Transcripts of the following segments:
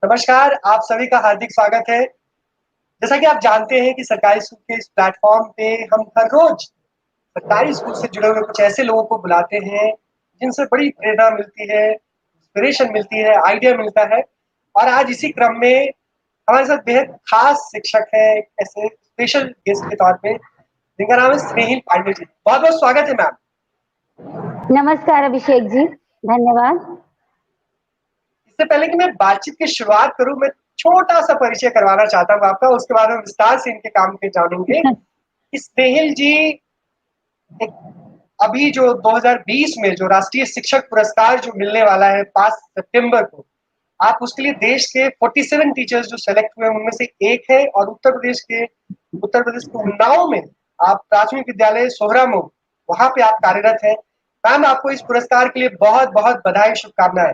नमस्कार, आप सभी का हार्दिक स्वागत है। जैसा कि आप जानते हैं कि सरकारी स्कूल के इस प्लेटफ़ॉर्म पे हम हर रोज़ सरकारी स्कूल से जुड़े हुए कुछ ऐसे लोगों को बुलाते हैं, जिनसे बड़ी प्रेरणा मिलती है, इंस्पिरेशन मिलती है, आइडिया मिलता है। और आज इसी क्रम में हमारे साथ बेहद ख़ास शिक्षक हैं, एक ऐसे स्पेशल गेस्ट के तौर पे, जिनका नाम है स्नेहिल पांडे जी। बहुत-बहुत स्वागत है मैम। नमस्कार अभिषेक जी, धन्यवाद। इससे पहले कि मैं बातचीत की शुरुआत करूँ, मैं छोटा-सा परिचय करवाना चाहता हूँ आपका, उसके बाद हम विस्तार से इनके काम के जानेंगे। कि स्नेहिल जी एक अभी जो 2020 में जो राष्ट्रीय शिक्षक पुरस्कार जो मिलने वाला है 5 सितंबर को, आप उसके लिए देश के 47 टीचर्स जो सेलेक्ट हुए हैं, उनमें से एक है और उत्तर प्रदेश के उन्नाव में आप प्राथमिक विद्यालय सोहरामऊ, वहाँ पे आप कार्यरत हैं। मैम, आपको इस पुरस्कार के लिए बहुत-बहुत बधाई, शुभकामनाएँ।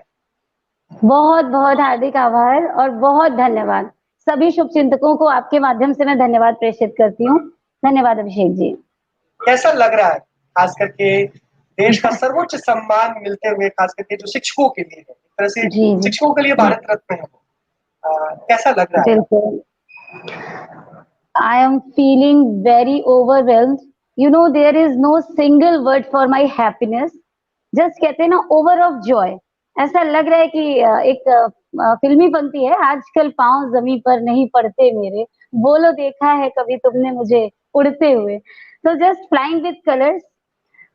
बहुत-बहुत हार्दिक आभार और बहुत धन्यवाद। सभी शुभचिंतकों को आपके माध्यम से मैं धन्यवाद प्रेषित करती हूँ। धन्यवाद अभिषेक जी। कैसा लग रहा है? खास करके देश का सर्वोच्च सम्मान मिलते हुए, खास करके जो शिक्षकों के लिए है, एक तरह से जी, जी। शिक्षकों के लिए भारत रत्न है वो। कैसा लग रहा है? बिल्कुल। I am feeling very overwhelmed. You know, there is no single word for my happiness. Just कहते हैं ना ओवर ऑफ जॉय। ऐसा लग रहा है कि एक फिल्मी पंक्ति है, आजकल पाँव ज़मीं पर नहीं पड़ते मेरे, बोलो देखा है कभी तुमने मुझे उड़ते हुए। तो जस्ट फ्लाइंग विथ कलर्स।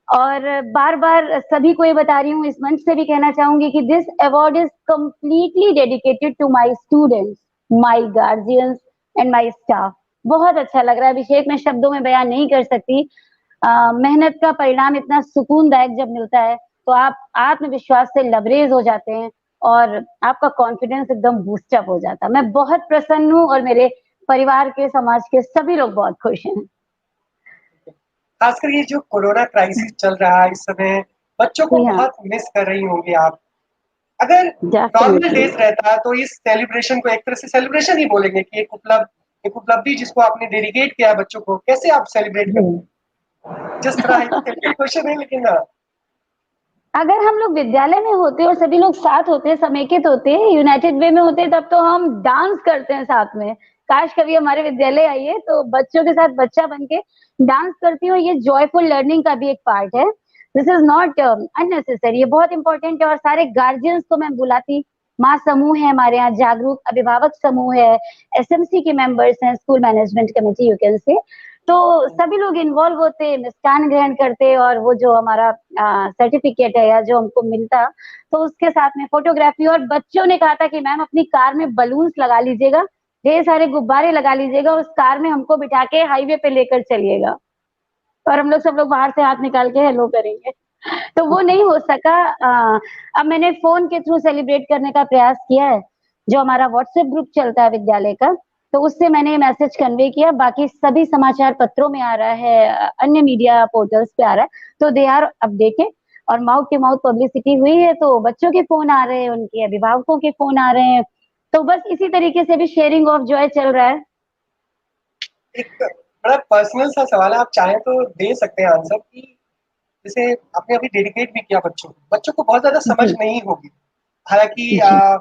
और बार-बार सभी को ये बता रही हूँ, इस मंच से भी कहना चाहूँगी कि this award is completely dedicated to my students, my guardians and my staff. बहुत अच्छा लग रहा है अभिषेक, मैं शब्दों में बयान नहीं कर सकती। मेहनत का परिणाम इतना सुकूनदायक जब मिलता है, तो आप आत्मविश्वास से लबरेज हो जाते हैं और आपका कॉन्फिडेंस एकदम बूस्ट अप हो जाता है। मैं बहुत प्रसन्न हूँ और मेरे परिवार के, समाज के सभी लोग बहुत खुश हैं। खासकर ये जो कोरोना क्राइसिस चल रहा है इस समय, बच्चों को जी हाँ, बहुत मिस कर रही होंगी आप। अगर नॉर्मल डेफिनिटली। डेज़ रहता तो इस सेलिब्रेशन को एक तरह से सेलिब्रेशन ही बोलेंगे कि एक उपलब्धि जिसको आपने डेडिकेट किया है बच्चों को, कैसे आप सेलिब्रेट जी। करते? जिस तरह हाइपोथेटिकल क्वेश्चन है लेकिन अगर हम लोग विद्यालय में होते और सभी लोग साथ होते, समेकित होते, यूनाइटेड वे में होते, तब तो हम डांस करते हैं साथ में। काश कभी हमारे विद्यालय आइए तो बच्चों के साथ बच्चा बन के डांस करती हूँ, ये जॉयफुल लर्निंग का भी एक पार्ट है। दिस इज़ नॉट अननेसेसरी, ये बहुत इम्पोर्टेंट है और सारे गार्जियंस को मैं बुलाती। माँ समूह है हमारे यहाँ, जागरूक अभिभावक समूह है, एसएमसी के मेंबर्स हैं, school management committee you can say. तो सभी लोग इन्वॉल्व होते, मिष्ठान ग्रहण करते और वो जो हमारा सर्टिफिकेट है या जो हमको मिलता, तो उसके साथ में फोटोग्राफी। और बच्चों ने कहा था कि मैम अपनी कार में बलून्स लगा लीजिएगा, ढेर सारे गुब्बारे लगा लीजिएगा, उस कार में हमको बिठा के हाईवे पे लेकर चलिएगा और हम लोग सब लोग बाहर से हाथ निकाल के हेलो करेंगे। तो वो नहीं हो सका। अब मैंने फ़ोन के थ्रू सेलिब्रेट करने का प्रयास किया है, जो हमारा व्हाट्सएप ग्रुप चलता है विद्यालय का, तो उससे मैंने मैसेज कन्वे किया। बाकी सभी समाचार पत्रों में आ रहा है, अन्य मीडिया पोर्टल्स पे आ रहा है, तो दे आर अपडेटेड और माउथ टू माउथ पब्लिसिटी हुई है, तो बच्चों के फ़ोन आ रहे हैं, उनके अभिभावकों के फ़ोन आ रहे हैं, तो बस इसी तरीके से भी शेयरिंग ऑफ जॉय चल रहा है। एक बड़ा पर्सनल सा सवाल है, आप चाहें तो दे सकते हैं आंसर कि जैसे आपने अभी डेडिकेट भी किया बच्चों को, बच्चों को बहुत ज़्यादा समझ जी, नहीं होगी। हालाँकि जी।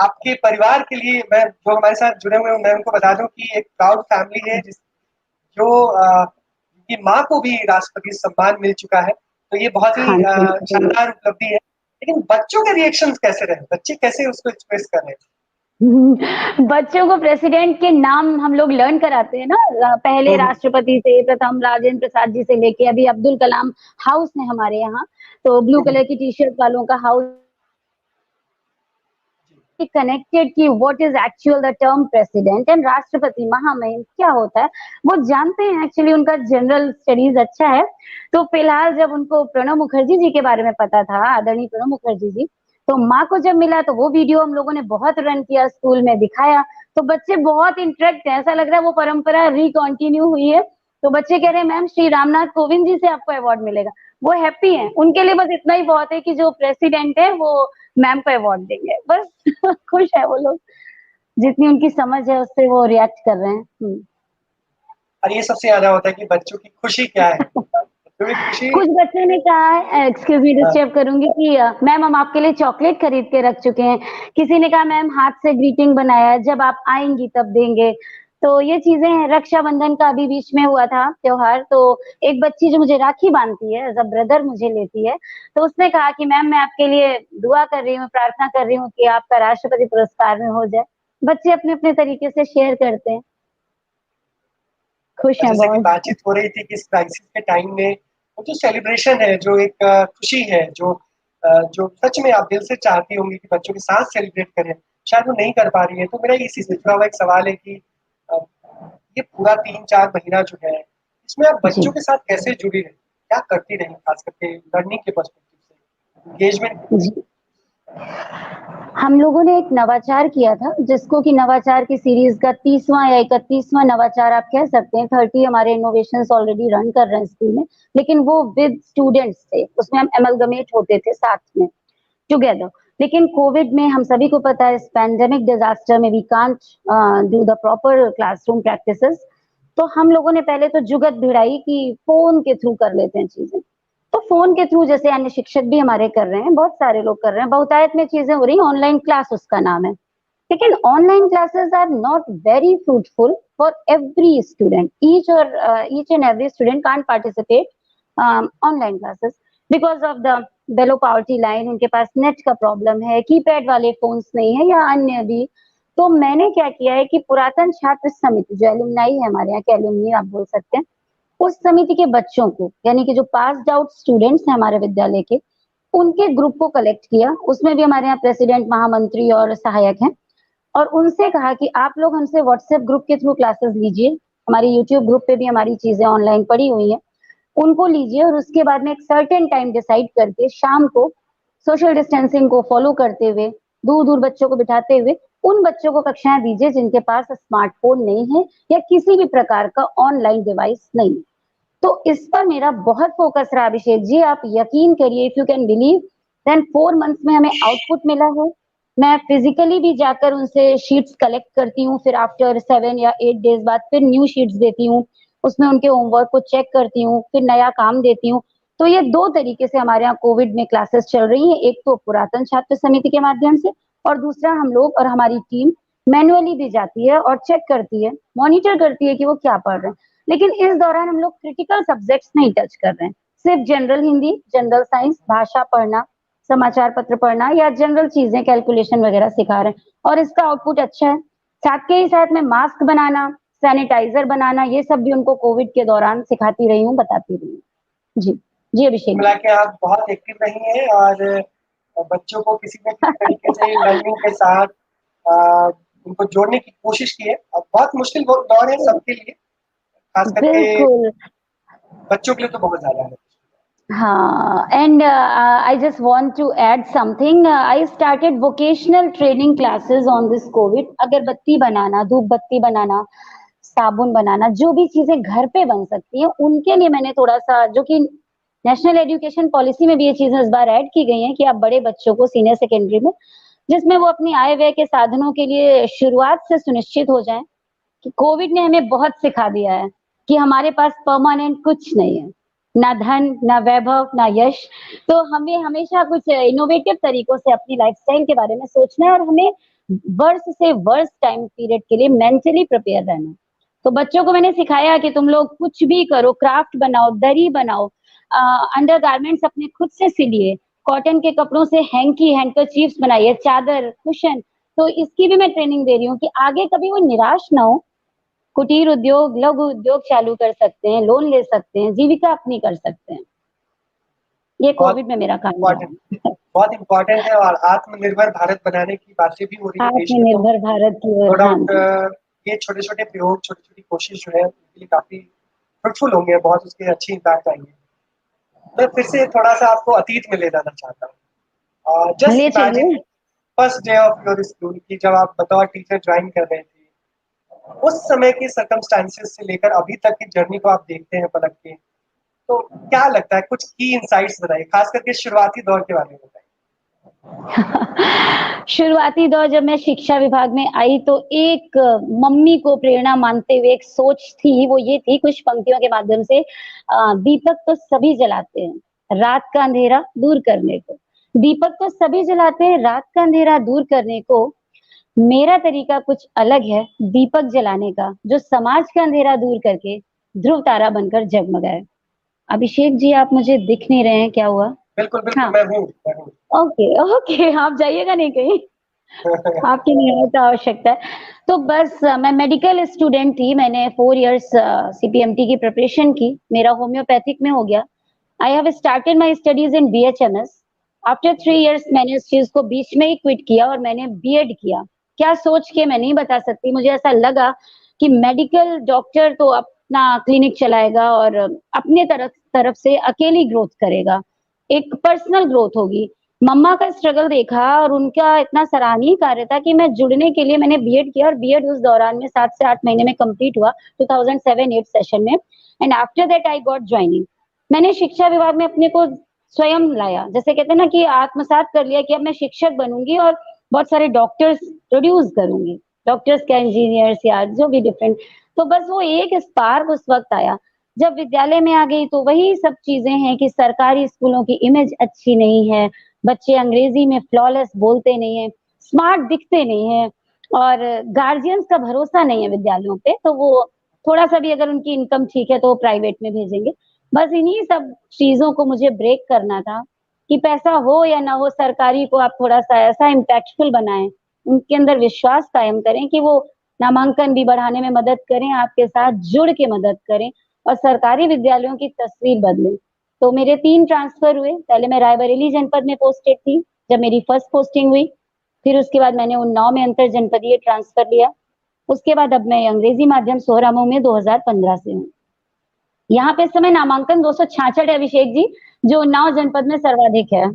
आपके परिवार के लिए मैं जो हमारे साथ जुड़े हुए हैं, मैं उनको बता दूँ कि एक प्राउड फैमिली है जो उनकी माँ को भी राष्ट्रपति सम्मान मिल चुका है, तो ये बहुत ही हाँ जी, जी। शानदार उपलब्धि है। लेकिन बच्चों के रिएक्शंस कैसे रहे? बच्चे कैसे उसको एक्सप्रेस कर रहे हैं? बच्चों को प्रेसिडेंट के नाम हम लोग लर्न कराते हैं ना, पहले हुँ, हुँ। राष्ट्रपति से प्रथम राजेंद्र प्रसाद जी से लेके अभी अब्दुल कलाम हाउस है हमारे यहाँ, तो ब्लू हुँ, हुँ। कलर की टी-शर्ट वालों का हाउस कनेक्टेड कि what is actual the term president and राष्ट्रपति महामहिम क्या होता है, वो जानते हैं। एक्चुअली उनका जनरल स्टडीज अच्छा है। तो फिलहाल जब उनको प्रणब मुखर्जी जी के बारे में पता था, आदरणीय प्रणब मुखर्जी जी, तो माँ को जब मिला तो वो वीडियो हम लोगों ने बहुत रन किया, स्कूल में दिखाया, तो बच्चे बहुत इंटरेक्ट है, ऐसा लग रहा है वो परंपरा रिकॉन्टिन्यू हुई है। तो बच्चे कह रहे हैं मैम श्री रामनाथ कोविंद जी से आपको अवार्ड मिलेगा। वो हैप्पी हैं, उनके लिए बस इतना ही बहुत है कि जो प्रेसिडेंट है वो मैम को अवार्ड देंगे, बस खुश है वो लोग, जितनी उनकी समझ है उससे वो रिएक्ट कर रहे हैं। और ये सबसे ज़्यादा होता है कि बच्चों की खुशी क्या है? तो ये खुशी कुछ बच्चों ने कहा है, एक्सक्यूज मी हाँ, डिस्टर्ब करूंगी, कि मैम हम आपके लिए चॉकलेट खरीद के रख चुके हैं। किसी ने कहा मैम हाथ से ग्रीटिंग बनाया है, जब आप आएंगी तब देंगे। तो ये चीजें हैं। रक्षाबंधन का अभी बीच में हुआ था त्योहार, तो एक बच्ची जो मुझे राखी बांधती है, एज अ ब्रदर मुझे लेती है, तो उसने कहा कि मैम मैं आपके लिए दुआ कर रही हूँ, प्रार्थना कर रही हूँ कि आपका राष्ट्रपति पुरस्कार में हो जाए। बच्चे अपने अपने तरीके से शेयर करते हैं, खुश हैं जैसे कि बहुत। बातचीत हो रही थी कि इस क्राइसिस के टाइम में वो जो सेलिब्रेशन है, जो एक खुशी है, जो सच में आप दिल से चाहती होंगी कि बच्चों के साथ सेलिब्रेट करें, शायद वो नहीं कर पा रही है। तो मेरा इसी से जुड़ा हुआ एक सवाल है कि अ, ये पूरा 3-4 महीना जो है, इसमें आप जी बच्चों के साथ कैसे जुड़ी रही? क्या करती रही खास करके लर्निंग के पर्सपेक्टिव से? एंगेजमेंट जी। हम लोगों ने एक नवाचार किया था, जिसको कि नवाचार की सीरीज का 30वां या 31वां नवाचार आप कह सकते हैं। 30 हमारे इनोवेशंस ऑलरेडी रन कर रहे हैं स्कूल में, लेकिन वो विद स्टूडेंट्स थे, उसमें हम एमलगमेट होते थे साथ में, टुगेदर। लेकिन कोविड में हम सभी को पता है, इस पैंडेमिक डिजास्टर में we can't do the proper classroom practices. तो हम लोगों ने पहले तो जुगत भिड़ाई कि फोन के थ्रू कर लेते हैं चीजें। तो फोन के थ्रू, जैसे अन्य शिक्षक भी हमारे कर रहे हैं, बहुत सारे लोग कर रहे हैं, बहुतायत में चीजें हो रही हैं, ऑनलाइन क्लास उसका नाम है। लेकिन online classes are not very fruitful for every student, each and every student can't participate online classes because of the below poverty line. उनके पास नेट का प्रॉब्लम है, कीपैड वाले फोन्स नहीं है, या अन्य भी। तो मैंने क्या किया है कि पुरातन छात्र समिति, जो एलुमनाई है हमारे यहाँ के, एलुमनी आप बोल सकते हैं, उस समिति के बच्चों को, यानी कि जो पास्ड आउट स्टूडेंट्स हैं हमारे विद्यालय के, उनके ग्रुप को कलेक्ट किया। उसमें भी हमारे यहाँ प्रेसिडेंट, महामंत्री और सहायक हैं। और उनसे कहा कि आप लोग हमसे व्हाट्सएप ग्रुप के थ्रू क्लासेस लीजिए, हमारी यूट्यूब ग्रुप पे भी हमारी चीजें ऑनलाइन पड़ी हुई हैं, उनको लीजिए। और उसके बाद में एक सर्टेन टाइम डिसाइड करके शाम को सोशल डिस्टेंसिंग को फॉलो करते हुए, दूर दूर बच्चों को बिठाते हुए, उन बच्चों को कक्षाएं दीजिए जिनके पास स्मार्टफोन नहीं है या किसी भी प्रकार का ऑनलाइन डिवाइस नहीं है। तो इस पर मेरा बहुत फोकस रहा अभिषेक जी। आप यकीन करिए, if you can believe, then 4 months में हमें आउटपुट मिला है। मैं फिजिकली भी जाकर उनसे शीट्स कलेक्ट करती हूँ, फिर आफ्टर 7 या 8 डेज बाद फिर न्यू शीट्स देती हूँ, उसमें उनके होमवर्क को चेक करती हूँ, फिर नया काम देती हूँ। तो ये 2 तरीके से हमारे यहाँ कोविड में क्लासेस चल रही है, एक तो पुरातन छात्र समिति के माध्यम से, और दूसरा हम लोग और हमारी टीम मैनुअली भी जाती है और चेक करती है, मॉनिटर करती है कि वो क्या पढ़ रहे हैं। लेकिन इस दौरान हम लोग क्रिटिकल सब्जेक्ट्स नहीं टच कर रहे हैं, सिर्फ जनरल हिंदी, जनरल साइंस, भाषा पढ़ना, समाचार पत्र पढ़ना, या जनरल चीजें, कैलकुलेशन वगैरह सिखा रहे हैं, और इसका आउटपुट अच्छा है। साथ के ही साथ में मास्क बनाना, सैनिटाइजर बनाना, ये सब भी उनको कोविड के दौरान सिखाती रही हूँ, बताती रही हूँ। जी जी अभिषेक मिला जी। के आप बहुत एक्टिव रही हैं और बच्चों को किसी न किसी तरीके से लर्निंग के साथ अ, उनको जोड़ने की कोशिश की है। और बहुत मुश्किल वो दौर है सबके लिए, खास करके बिल्कुल। बच्चों के लिए तो बहुत ज़्यादा है। हाँ, and I just want to add something. I started vocational training classes on this Covid. अगरबत्ती बनाना, धूप बत्ती बनाना, साबुन बनाना, जो भी चीजें घर पे बन सकती हैं, उनके लिए मैंने थोड़ा सा, जो कि नेशनल एजुकेशन पॉलिसी में भी ये चीजें इस बार ऐड की गई हैं, कि आप बड़े बच्चों को सीनियर सेकेंडरी में, जिसमें वो अपनी आय व्यय के साधनों के लिए शुरुआत से सुनिश्चित हो जाएं, कि कोविड ने हमें बहुत सिखा दिया है कि हमारे पास परमानेंट कुछ नहीं है, ना धन, ना वैभव, ना यश। तो हमें हमेशा कुछ इनोवेटिव तरीकों से अपनी लाइफस्टाइल के बारे में सोचना है, और हमें वर्ष से वर्ष टाइम पीरियड के लिए मेंटली प्रिपेयर रहना है। तो बच्चों को मैंने सिखाया कि तुम लोग कुछ भी करो, क्राफ्ट बनाओ, दरी बनाओ, अंडर गारमेंट्स अपने खुद से सिलिए, कॉटन के कपड़ों से हैंकी, हैंकरचीफ्स बनाइए, चादर, कुशन। तो इसकी भी मैं ट्रेनिंग दे रही हूँ कि आगे कभी वो निराश ना हो, कुटीर उद्योग, लघु उद्योग चालू कर सकते हैं, लोन ले सकते हैं, जीविका अपनी कर सकते हैं। ये बहुत कोविड में मेरा काम इम्पोर्टेंट रहा है। बहुत इम्पोर्टेंट है और आत्मनिर्भर भारत बनाने की बातें भी हो रही है देश में, तो आत्मनिर्भर भारत की नो ओर, हाँ डाउट जी। ये छोटे-छोटे प्रयोग, छोटी-छोटी कोशिश जो है उनके लिए काफ़ी फ्रूटफुल होंगे, बहुत उसके अच्छी इम्पैक्ट आएँगे। मैं फिर से थोड़ा-सा आपको अतीत में ले जाना चाहता हूँ। जस्ट ले इमेजिन चलिए। First day of your school की जब आप बतौर टीचर ज्वाइन कर रहे थे, उस समय की सर्कमस्टेंसेस से लेकर अभी तक की जर्नी को आप देखते हैं पलट के, तो क्या लगता है? कुछ की इनसाइट्स बताइए, खास करके शुरुआती दौर के बारे में बताइए। शुरुआती दौर जब मैं शिक्षा विभाग में आई तो एक मम्मी को प्रेरणा मानते हुए एक सोच थी, वो ये थी कुछ पंक्तियों के माध्यम से दीपक तो सभी जलाते हैं, रात का अंधेरा दूर करने को। दीपक तो सभी जलाते हैं, रात का अंधेरा दूर करने को। मेरा तरीका कुछ अलग है दीपक जलाने का, जो समाज का अंधेरा दूर करके ध्रुव तारा बनकर जगमगाए। अभिषेक जी, आप मुझे दिख नहीं रहे हैं, क्या हुआ? बिल्कुल, बिल्कुल, हाँ, मैं हूँ। ओके, ओके, आप जाइएगा नहीं कहीं। आपकी निहायत आवश्यकता है। तो बस मैं मेडिकल स्टूडेंट थी, मैंने 4 इयर्स सीपीएमटी की प्रिपरेशन की, मेरा होम्योपैथिक में हो गया। I have started my studies in BHMS. After 3 years मैंने इस चीज को बीच में ही क्विट किया और मैंने बीएड किया। क्या सोच के मैं नहीं बता सकती, मुझे ऐसा लगा कि मेडिकल डॉक्टर तो अपना क्लिनिक चलाएगा और अपने तरफ तरफ से अकेली ग्रोथ करेगा, एक पर्सनल ग्रोथ होगी। मम्मा का स्ट्रगल देखा और उनका इतना सराहनीय कार्य था कि मैं जुड़ने के लिए मैंने बीएड किया और बीएड उस दौरान में 7 से 8 महीने में कंप्लीट हुआ 2007-8 सेशन में। And after that I got joining. मैंने शिक्षा विभाग में अपने को स्वयं लाया, जैसे कहते हैं ना कि आत्मसात कर लिया कि अब मैं शिक्षक बनूंगी और बहुत सारे डॉक्टर्स प्रोड्यूस करूंगी, डॉक्टर्स क्या इंजीनियर्स या जो भी डिफरेंट। तो बस वो एक स्पार्क उस वक्त आया जब विद्यालय में आ गई, तो वही सब चीजें हैं कि सरकारी स्कूलों की इमेज अच्छी नहीं है, बच्चे अंग्रेजी में फ्लॉलेस बोलते नहीं है, स्मार्ट दिखते नहीं है और गार्जियंस का भरोसा नहीं है विद्यालयों पे, तो वो थोड़ा सा भी अगर उनकी इनकम ठीक है तो वो प्राइवेट में भेजेंगे। बस इन्हीं सब चीजों को मुझे ब्रेक करना था कि पैसा हो या ना हो, सरकारी को आप थोड़ा सा ऐसा इम्पैक्टफुल बनाएं, उनके अंदर विश्वास कायम करें कि वो नामांकन भी बढ़ाने में मदद करें, आपके साथ जुड़ के मदद करें और सरकारी विद्यालयों की तस्वीर बदलें। तो मेरे 3 ट्रांसफर हुए। पहले मैं रायबरेली जनपद में पोस्टेड थी, जब मेरी फर्स्ट पोस्टिंग हुई। फिर उसके बाद मैंने उन्नाव में अंतर जनपदीय ट्रांसफर लिया। उसके बाद अब मैं अंग्रेजी माध्यम सोहरामऊ में 2015 से हूँ। यहाँ पे इस समय नामांकन 266 है अभिषेक जी, जो उन्नाव जनपद में सर्वाधिक है।